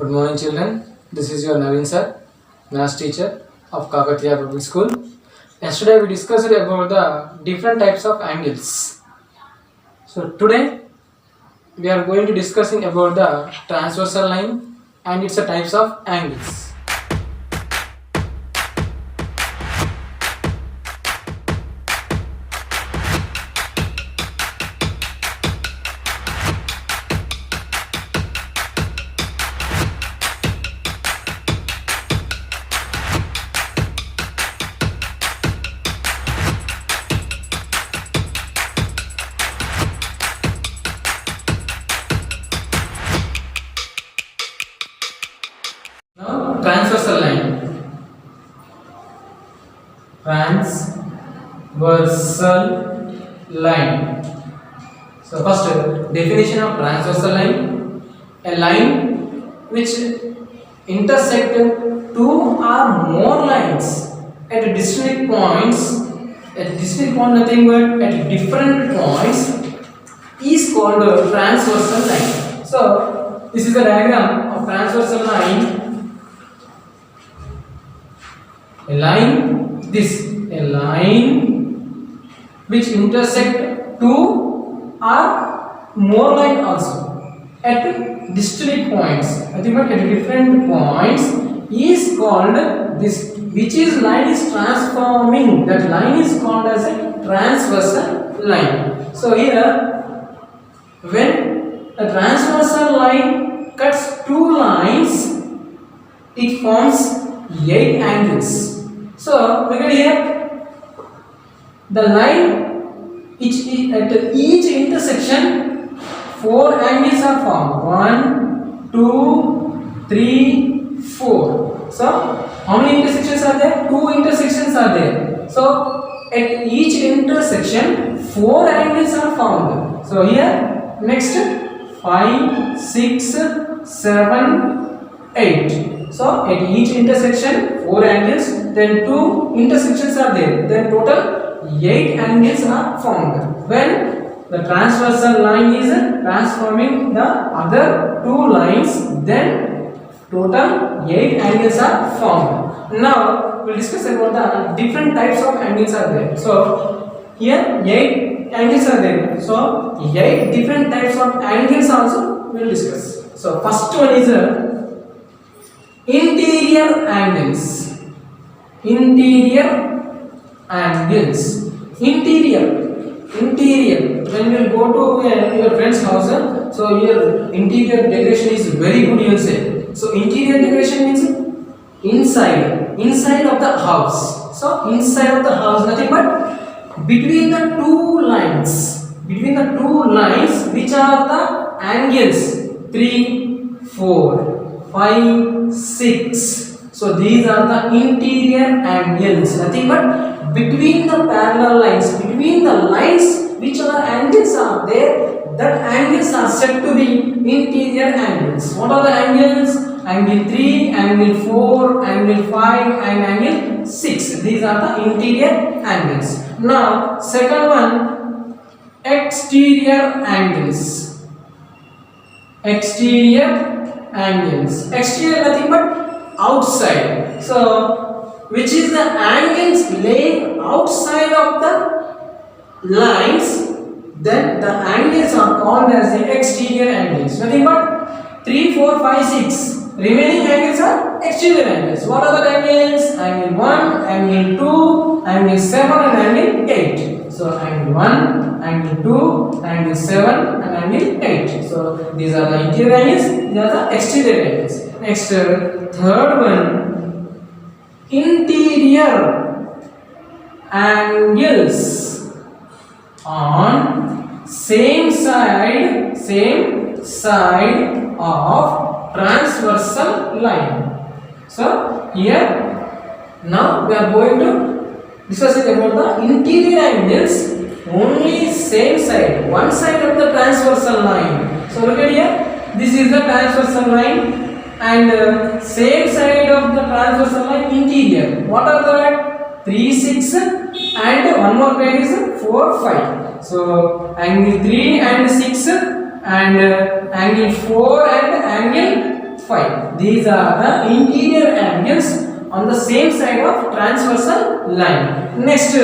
Good morning, children. This is your Naveen sir, maths teacher of Kakatiya Public School. Yesterday we discussed about the different types of angles. So today we are going to discussing about the transversal line and its types of angles. Now, transversal line. Transversal line. So first definition of transversal line: a line which intersect two or more lines at distinct points. At distinct point, nothing but at different points is called a transversal line. So this is a diagram of transversal line. A line which intersect two or more line also at distinct points. I think at different points is called this. Which is line is transforming. That line is called as a transversal line. So here, when a transversal line cuts two lines, it forms 8 angles. So look at here, the line which is at each intersection 4 angles are formed. 1, 2, 3, 4. So how many intersections are there? 2 intersections are there. So at each intersection 4 angles are found. So here next 5, 6, 7, 8. So at each intersection 4 angles, then 2 intersections are there. Then total 8 angles are formed. When the transversal line is transforming the other 2 lines, then total 8 angles are formed. Now we'll discuss about the different types of angles are there. So here 8 angles are there. So 8 different types of angles also we'll discuss. So first one is interior angles. Interior angles. Interior. When you go to your friend's house, so your interior decoration is very good, you will say. So interior decoration means inside of the house. So inside of the house, nothing but between the two lines. Between the two lines, which are the angles 3, 4, 5, 6. So these are the interior angles. Nothing but between the parallel lines, between the lines which are angles are there, that angles are said to be interior angles. What are the angles? Angle 3, angle 4, angle 5 and angle 6. These are the interior angles. Now second one, exterior angles. Exterior angles. Exterior nothing but outside. So which is the angles laying outside of the lines, then the angles are called as the exterior angles. Nothing but 3, 4, 5, 6. Remaining angles are exterior angles. What are the angles? Angle 1, angle 2, angle 7 and angle 8. So angle 1, angle 2, angle 7 and angle 8. So these are the interior angles, these are the exterior angles. Next, third one, interior angles on same side of transversal line. So here now we are going to discuss about the interior angles only same side, one side of the transversal line. So look at here, this is the transversal line and same side of the transversal line interior. What are that? 3, 6 and one more page is 4, 5. So angle 3 and 6 and angle 4 and angle 5. These are the interior angles on the same side of transversal line. Next,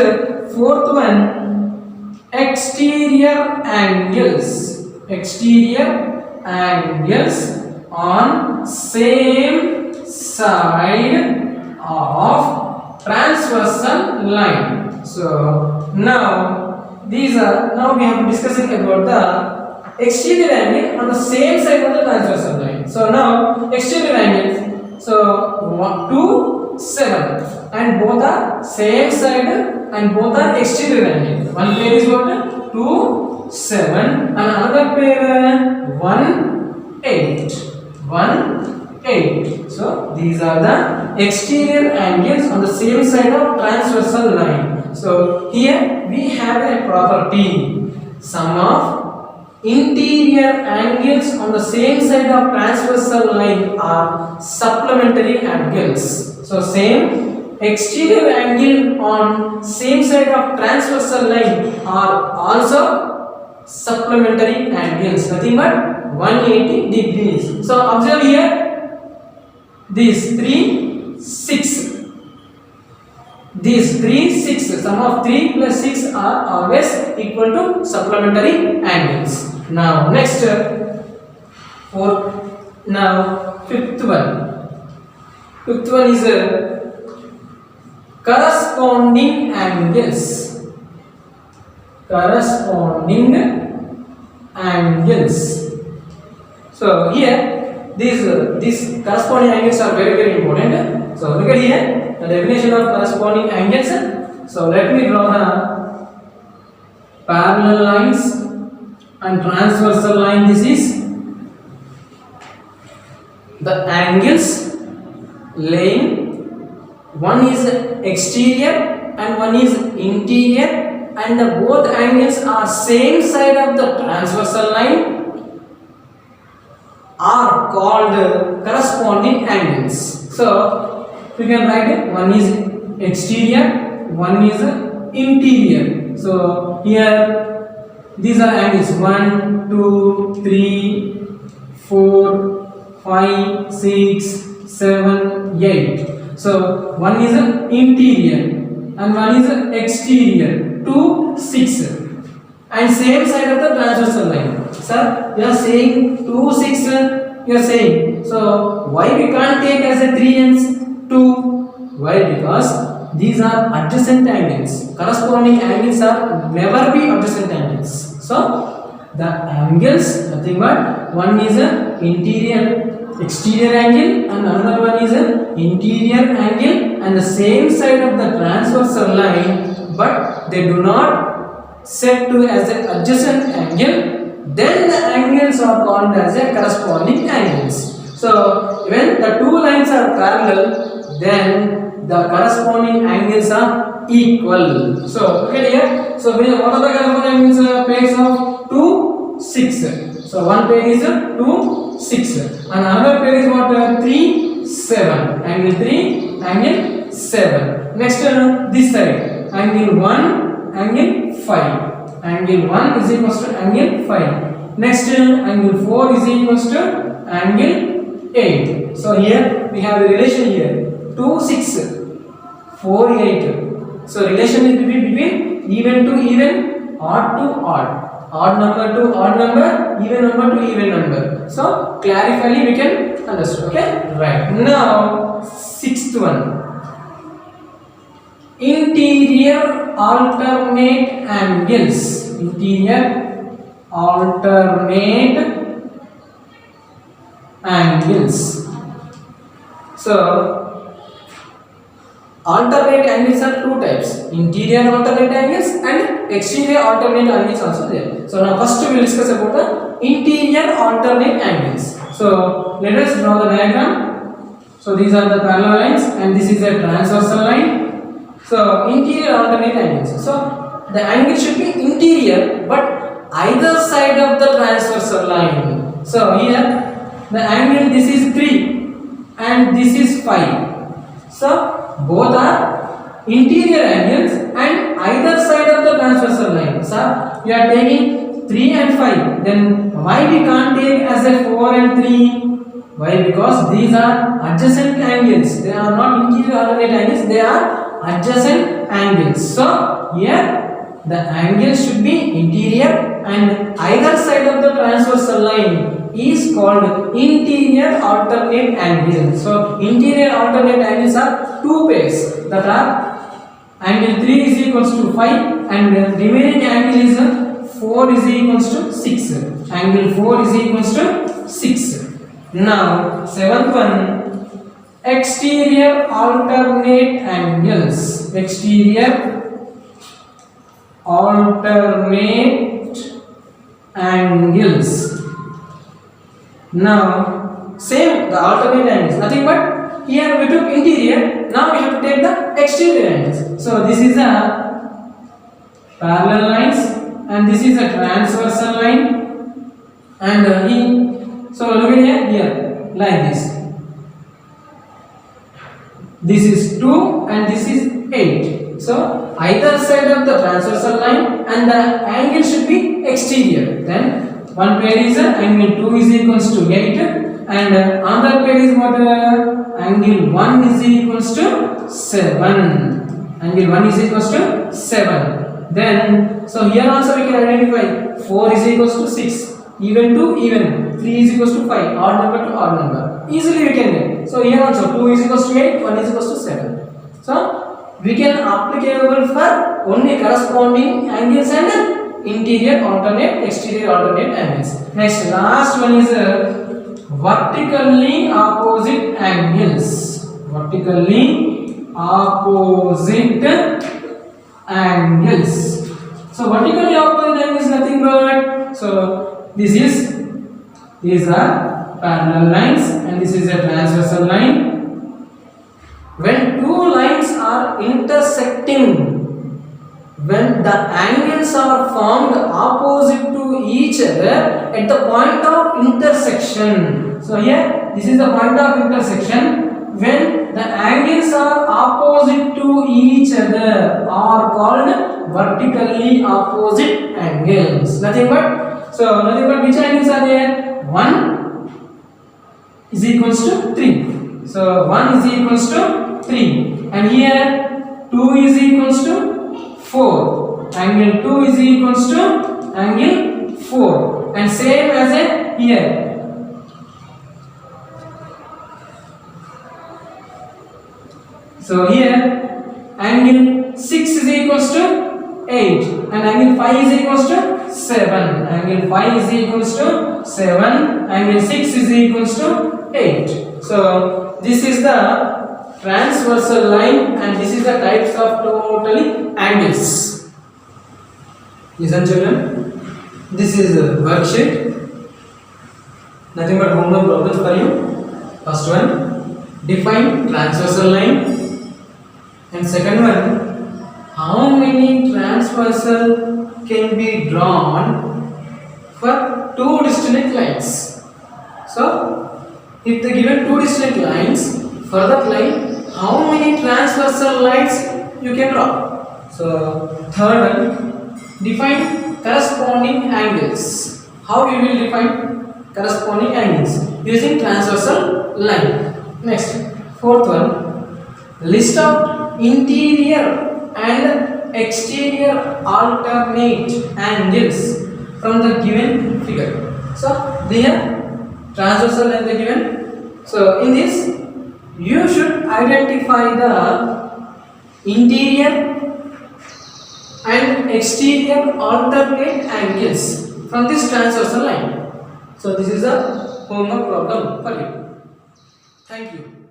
fourth one, exterior angles. Exterior angles on same side of transversal line. So now these are, now we have to discussing about the exterior angle on the same side of the transversal line. So now exterior angles, so 1 2 7, and both are same side and both are exterior angle. One pair is what? 2 7, and another pair 1 8. 1 8. So these are the exterior angles on the same side of transversal line. So here we have a property, sum of interior angles on the same side of transversal line are supplementary angles. So same exterior angle on same side of transversal line are also supplementary angles, nothing but 180 degrees. So observe here, these 3 6, these 3 6, sum of 3 plus 6 are always equal to supplementary angles. Now next, fifth one is corresponding angles. Corresponding angles. So here these corresponding angles are very important. So look at here the definition of corresponding angles. So let me draw the parallel lines and transversal line. This is the angles laying, one is exterior and one is interior, and the both angles are same side of the transversal line are called corresponding angles. So we can write it, one is exterior, one is interior. So here these are angles 1 2 3 4 5 6 7 8. So one is interior and one is exterior, 2 6, and same side of the transversal line. Sir, you are saying 2 6, you are saying, so why we can't take as a 3 and 2? Why? Because these are adjacent angles. Corresponding angles are never be adjacent angles. So the angles, nothing but one is a exterior angle and another one is an interior angle and the same side of the transversal line, but they do not set to as an adjacent angle, then the angles are called as a corresponding angles. So when the two lines are parallel, then the corresponding angles are equal. So look at here. So what are the corresponding angles? Pairs of 2 6. So one pair is 2 6, and another pair is what? 3 7. Angle 3, angle 7. Next this side, angle 1, angle 5. Angle 1 is equals to angle 5. Next angle 4 is equals to angle 8. So here we have a relation here, 2 6 4 8. So relation is between even to even, odd to odd number to odd number, even number to even number. So clarifyly we can understand. Okay, right. Now sixth one, interior alternate angles. Interior alternate angles. So alternate angles are two types, interior alternate angles and exterior alternate angles also there. So now first we will discuss about the interior alternate angles. So let us draw the diagram. So these are the parallel lines and this is a transversal line. So interior alternate angles. So the angle should be interior but either side of the transversal line. So here the angle, this is 3 and this is 5. So both are interior angles and either side of the transversal line. So we are taking 3 and 5. Then why we can't take as a 4 and 3? Why? Because these are adjacent angles. They are not interior alternate angles. They are adjacent angles. So here the angle should be interior, and either side of the transversal line is called interior alternate angle. So interior alternate angles are two pairs, that are angle 3 is equals to 5 and remaining angle is 4 is equals to 6. Angle 4 is equals to 6. Now seventh one, exterior alternate angles. Exterior alternate angles. Now same, the alternate angles, nothing but here we took interior, now we have to take the exterior angles. So this is a parallel lines and this is a transversal line, and so look at here like this. This is 2 and this is 8. So either side of the transversal line and the angle should be exterior. Then one pair is angle 2 is equals to 8 and another pair is what? Angle 1 is equals to 7. Angle 1 is equals to 7. Then so here also we can identify 4 is equals to 6. Even to even, 3 is equals to 5, odd number to odd number. Easily we can get. So here also 2 is equals to 8, 1 is equals to 7. So we can applicable for only corresponding angles and interior alternate, exterior alternate angles. Next, last one is vertically opposite angles. Vertically opposite angles. So vertically opposite angle is nothing but, so these are parallel lines and this is a transversal line. When two lines are intersecting, when the angles are formed opposite to each other at the point of intersection. So here this is the point of intersection. When the angles are opposite to each other are called vertically opposite angles. Nothing but which angles are there? 1 is equals to 3. So 1 is equals to 3 and here 2 is equals to 4. Angle 2 is equals to angle 4 and same as here. So here angle 6 is equals to 8 and angle 5 is equals to 7. Angle 5 is equals to 7. Angle 6 is equals to 8. So this is the transversal line and this is the types of totally angles. Listen children, this is a worksheet. Nothing but homework problems for you. First one, define transversal line. And second one, how many transversal can be drawn for two distinct lines. So if they given two distinct lines, for that line how many transversal lines you can draw. So third one, define corresponding angles. How you will define corresponding angles? Using transversal line. Next, fourth one, list out interior and exterior alternate angles from the given figure. So there transversal line is given. So in this you should identify the interior and exterior alternate angles from this transversal line. So this is a homework problem for you. Thank you.